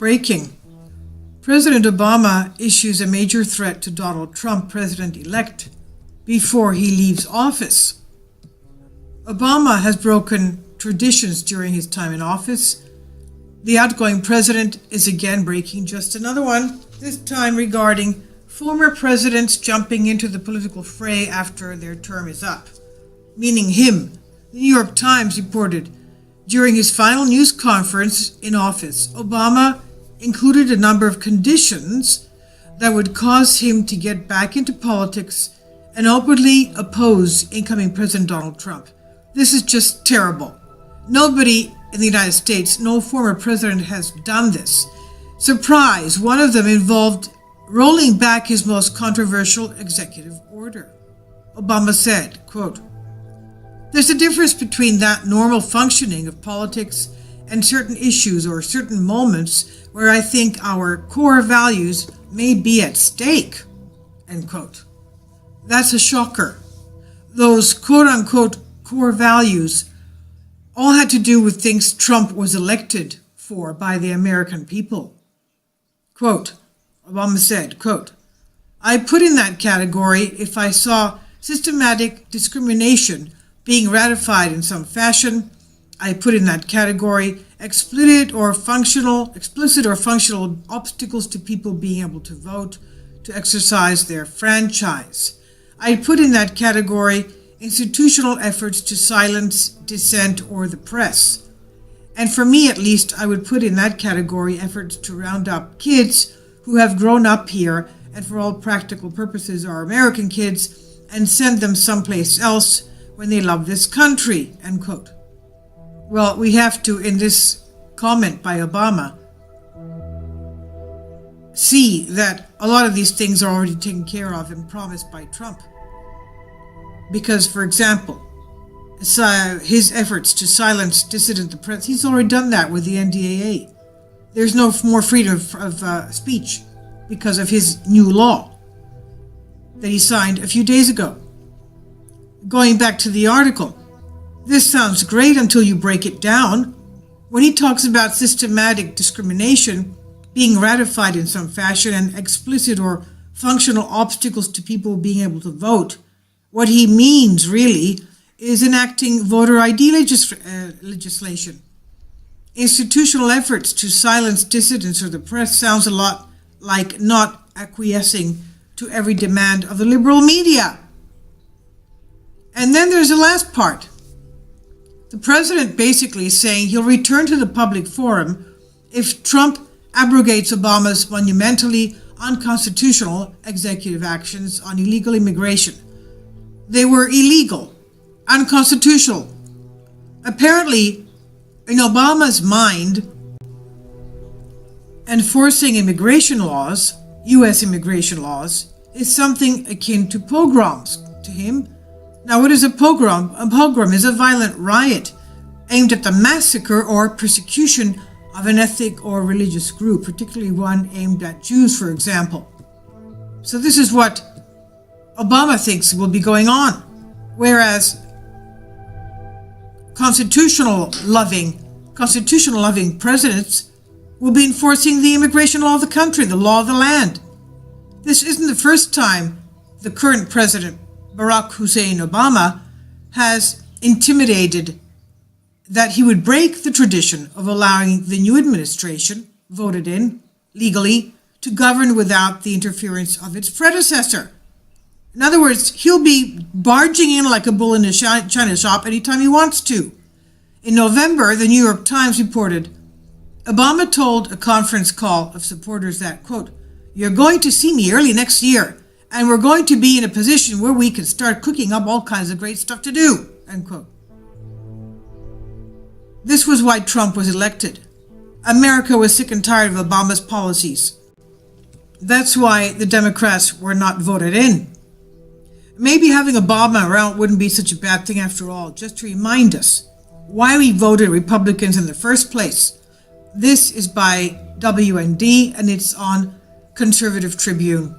Breaking. President Obama issues a major threat to Donald Trump, president-elect, before he leaves office. Obama has broken traditions during his time in office. The outgoing president is again breaking just another one, this time regarding former presidents jumping into the political fray after their term is up, meaning him. The New York Times reported, during his final news conference in office, Obama included a number of conditions that would cause him to get back into politics and openly oppose incoming President Donald Trump. This is just terrible. Nobody in the United States, no former president has done this. Surprise, one of them involved rolling back his most controversial executive order. Obama said, quote, "There's a difference between that normal functioning of politics and certain issues or certain moments where I think our core values may be at stake," end quote. That's a shocker. Those quote-unquote core values all had to do with things Trump was elected for by the American people. Quote, Obama said, quote, "I put in that category if I saw systematic discrimination being ratified in some fashion. I put in that category explicit or functional obstacles to people being able to vote, to exercise their franchise. I put in that category institutional efforts to silence dissent or the press. And for me, at least, I would put in that category efforts to round up kids who have grown up here and for all practical purposes are American kids and send them someplace else when they love this country," end quote. Well, we have to, in this comment by Obama, see that a lot of these things are already taken care of and promised by Trump. Because, for example, his efforts to silence dissident the press, he's already done that with the NDAA. There's no more freedom of speech because of his new law that he signed a few days ago. Going back to the article, this sounds great until you break it down. When he talks about systematic discrimination being ratified in some fashion and explicit or functional obstacles to people being able to vote, what he means really is enacting voter ID legislation. Institutional efforts to silence dissidents or the press sounds a lot like not acquiescing to every demand of the liberal media. And then there's the last part. The president basically is saying he'll return to the public forum if Trump abrogates Obama's monumentally unconstitutional executive actions on illegal immigration. They were illegal, unconstitutional. Apparently, in Obama's mind, enforcing immigration laws, U.S. immigration laws, is something akin to pogroms to him. Now, what is a pogrom? A pogrom is a violent riot aimed at the massacre or persecution of an ethnic or religious group, particularly one aimed at Jews, for example. So this is what Obama thinks will be going on, whereas constitutional-loving presidents will be enforcing the immigration law of the country, the law of the land. This isn't the first time the current president, Barack Hussein Obama, has intimidated that he would break the tradition of allowing the new administration, voted in legally, to govern without the interference of its predecessor. In other words, he'll be barging in like a bull in a china shop anytime he wants to. In November, the New York Times reported, Obama told a conference call of supporters that, quote, "You're going to see me early next year, and we're going to be in a position where we can start cooking up all kinds of great stuff to do," end quote. This was why Trump was elected. America was sick and tired of Obama's policies. That's why the Democrats were not voted in. Maybe having Obama around wouldn't be such a bad thing after all, just to remind us why we voted Republicans in the first place. This is by WND, and it's on Conservative Tribune.